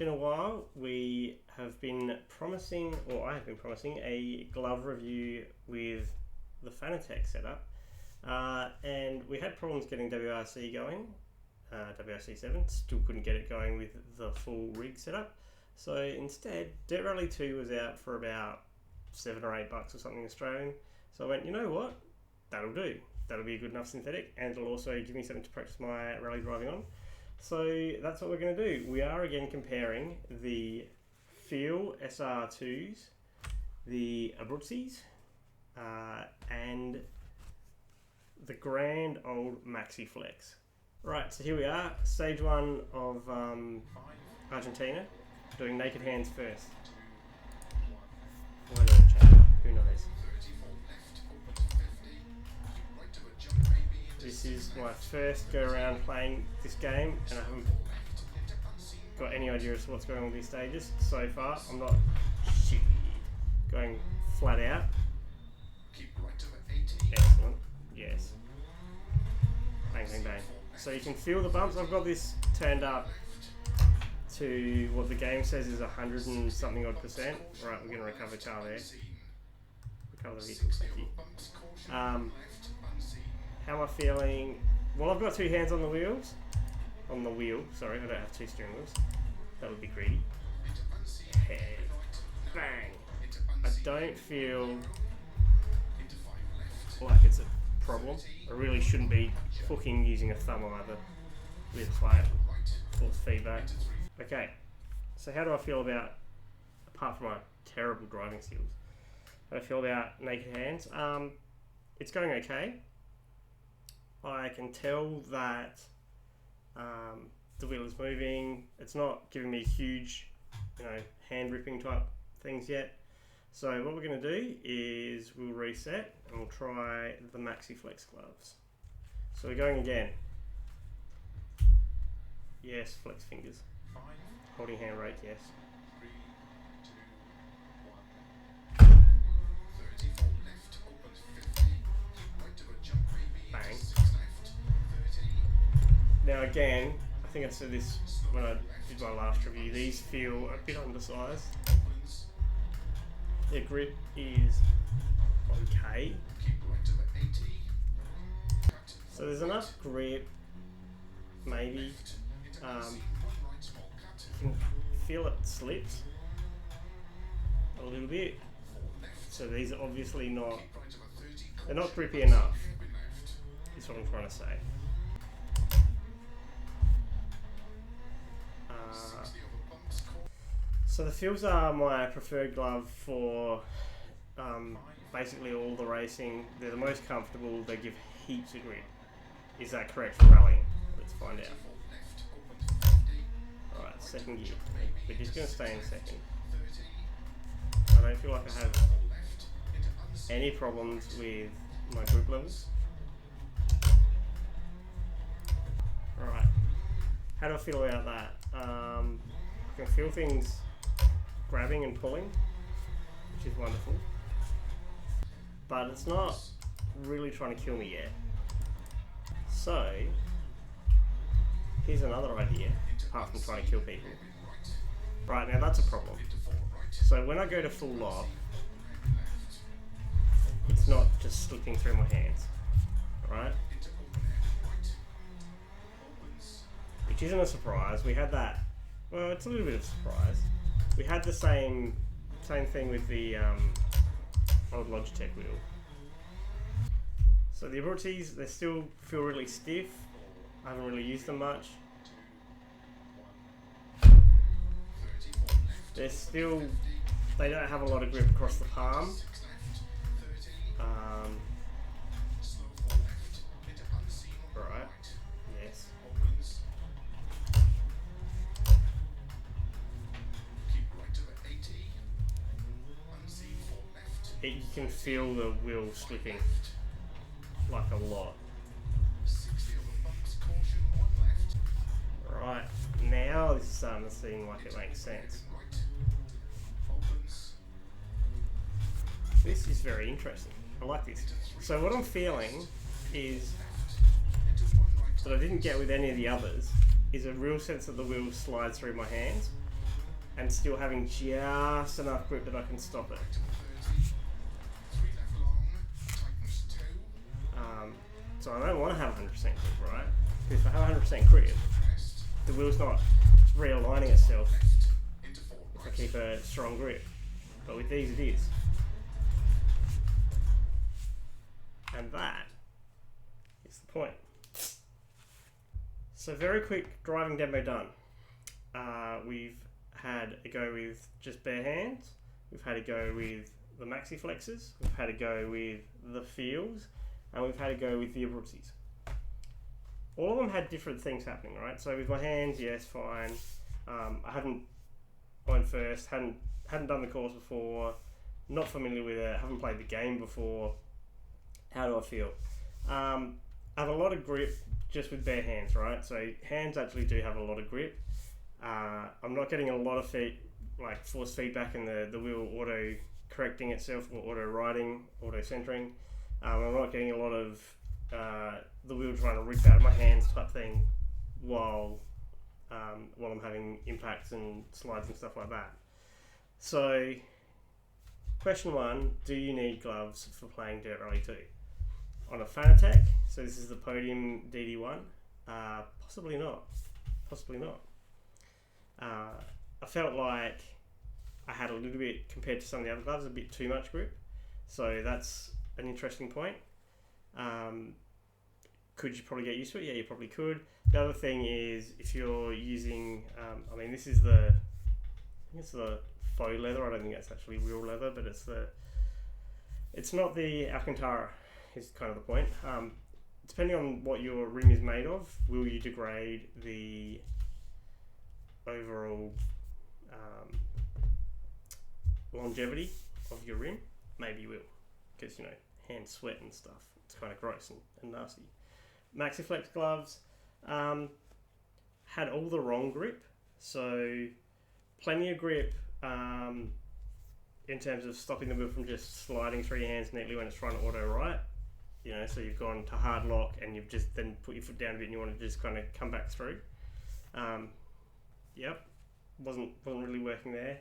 been a while. We have been promising, or I have been promising, a glove review with the Fanatec setup. And we had problems getting WRC going, WRC7, still couldn't get it going with the full rig setup. So instead, Dirt Rally 2 was out for about $7 or $8 or something Australian. So I went, you know what, that'll do. That'll be a good enough synthetic, and it'll also give me something to practice my rally driving on. So that's what we're going to do. We are again comparing the Feel SR2s, the Abruzzis, and the grand old Maxi Flex. Right, so here we are, stage one of Argentina, doing naked hands first. Why don't I change it? Who knows? This is my first go around playing this game, and I haven't got any idea as to what's going on with these stages so far. I'm not going flat out. Excellent, yes. Bang, bang, bang. So you can feel the bumps. I've got this turned up to what the game says is 100 and something odd %. Right, we're going to recover the car there. Recover the vehicle, thank you. How am I feeling? Well, I've got two hands on the wheels. On the wheel, sorry, I don't have two steering wheels. That would be greedy. Head. Bang! I don't feel like it's a problem. I really shouldn't be hooking using a thumb either with force feedback. Okay, so how do I feel about, apart from my terrible driving skills, how do I feel about naked hands? It's going okay. I can tell that the wheel is moving. It's not giving me huge, hand ripping type things yet. So what we're going to do is we'll reset and we'll try the Maxi Flex gloves. So we're going again. Yes, flex fingers. Holding hand rake, yes. Bang. Now again, I think I said this when I did my last review, these feel a bit undersized. Their grip is okay. So there's enough grip, maybe. You can feel it slips a little bit. So these are obviously they're not grippy enough, is what I'm trying to say. So the Feels are my preferred glove for basically all the racing. They're the most comfortable, they give heaps of grip. Is that correct for rallying? Let's find out. Alright, second gear. We're just going to stay in second. I don't feel like I have any problems with my grip levels. Alright, how do I feel about that? I can feel things grabbing and pulling, which is wonderful, but it's not really trying to kill me yet. So here's another idea, apart from trying to kill people. Right, now that's a problem. So when I go to full lock, it's not just slipping through my hands, alright? Which isn't a surprise. We had that, well, it's a little bit of a surprise. We had the same thing with the old Logitech wheel. So the Abruzzis, they still feel really stiff. I haven't really used them much. They don't have a lot of grip across the palm. Right, yes. You can feel the wheel slipping like a lot. Right, now this is starting to seem like it makes sense. This is very interesting. I like this. So what I'm feeling is, that I didn't get with any of the others, is a real sense that the wheel slides through my hands. and still having just enough grip that I can stop it. So I don't want to have 100% grip, right? Because if I have 100% grip, the wheel's not realigning itself if I keep a strong grip. But with these it is. And that is the point. So very quick driving demo done. We've had a go with just bare hands. We've had a go with the maxi flexes. We've had a go with the feels. And we've had a go with the abruzzi's. All of them had different things happening, right? So with my hands, yes, fine. I hadn't gone first, hadn't done the course before, not familiar with it, haven't played the game before. How do I feel? I have a lot of grip just with bare hands, right? So hands actually do have a lot of grip. I'm not getting a lot of force feedback in the wheel auto correcting itself or auto riding, auto centering. I'm not getting a lot of the wheel trying to rip out of my hands type thing while I'm having impacts and slides and stuff like that. So question 1, do you need gloves for playing Dirt Rally 2? On a Fanatec, so this is the Podium DD1, possibly not. I felt like I had a little bit, compared to some of the other gloves, a bit too much grip. So that's an interesting point. Could you probably get used to it? Yeah, you probably could. The other thing is if you're using, this is I think it's the faux leather. I don't think that's actually real leather, but it's not the Alcantara is kind of the point. Depending on what your rim is made of, will you degrade the overall longevity of your rim? Maybe you will, because hand sweat and stuff. It's kind of gross and nasty. MaxiFlex gloves had all the wrong grip, so plenty of grip in terms of stopping the wheel from just sliding through your hands neatly when it's trying to auto right. So you've gone to hard lock and you've just then put your foot down a bit and you want to just kind of come back through. Yep, wasn't really working there,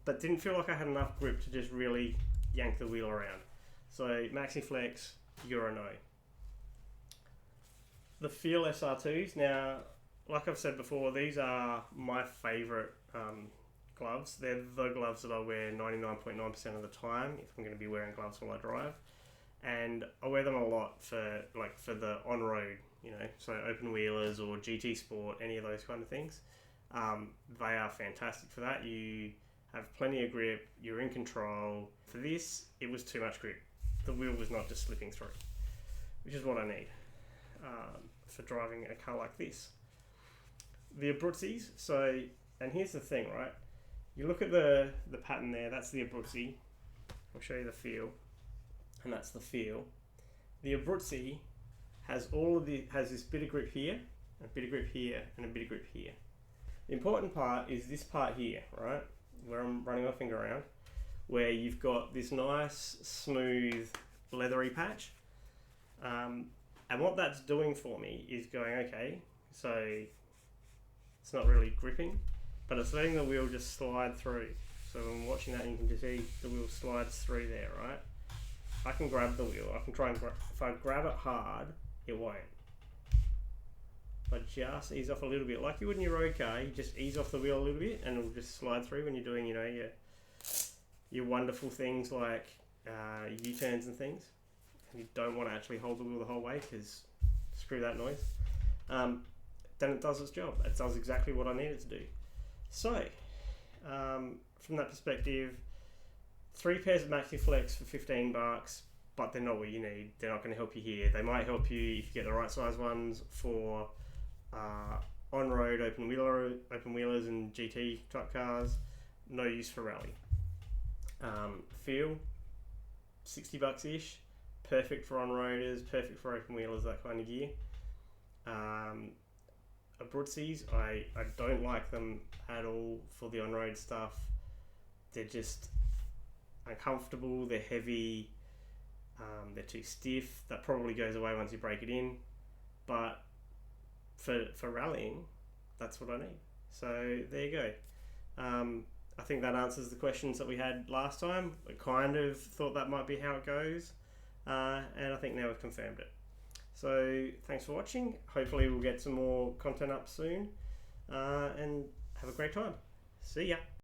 but didn't feel like I had enough grip to just really yank the wheel around. So MaxiFlex, you're a no. The Feel SR2s, now, like I've said before, these are my favourite gloves. They're the gloves that I wear 99.9% of the time if I'm going to be wearing gloves while I drive. And I wear them a lot for the on-road, so open wheelers or GT Sport, any of those kind of things. They are fantastic for that. You have plenty of grip, you're in control. For this, it was too much grip. The wheel was not just slipping through, which is what I need for driving a car like this. The Abruzzi's, and here's the thing, right? You look at the pattern there, that's the Abruzzi. I'll show you the Feel, and that's the Feel. The Abruzzi has this bit of grip here, a bit of grip here, and a bit of grip here. The important part is this part here, right? Where I'm running my finger around, where you've got this nice, smooth, leathery patch. And what that's doing for me is going, okay, so it's not really gripping, but it's letting the wheel just slide through. So when watching that, you can just see the wheel slides through there, right? I can grab the wheel. I can try and if I grab it hard, it won't. If I just ease off a little bit, like you would in your road car, you just ease off the wheel a little bit and it'll just slide through when you're doing, your wonderful things like U-turns and things. And you don't want to actually hold the wheel the whole way because screw that noise. Then it does its job. It does exactly what I need it to do. So, from that perspective, 3 pairs of MaxiFlex for $15, but they're not what you need. They're not going to help you here. They might help you if you get the right size ones for on-road open wheelers and GT type cars. No use for rally. Feel, $60-ish. Perfect for on-roaders, perfect for open wheelers, that kind of gear. Abruzzi's, I don't like them at all for the on-road stuff. They're just uncomfortable, they're heavy, they're too stiff. That probably goes away once you break it in. But for rallying, that's what I need. So there you go. I think that answers the questions that we had last time. I kind of thought that might be how it goes, and I think now we've confirmed it. So thanks for watching. Hopefully we'll get some more content up soon, and have a great time. See ya.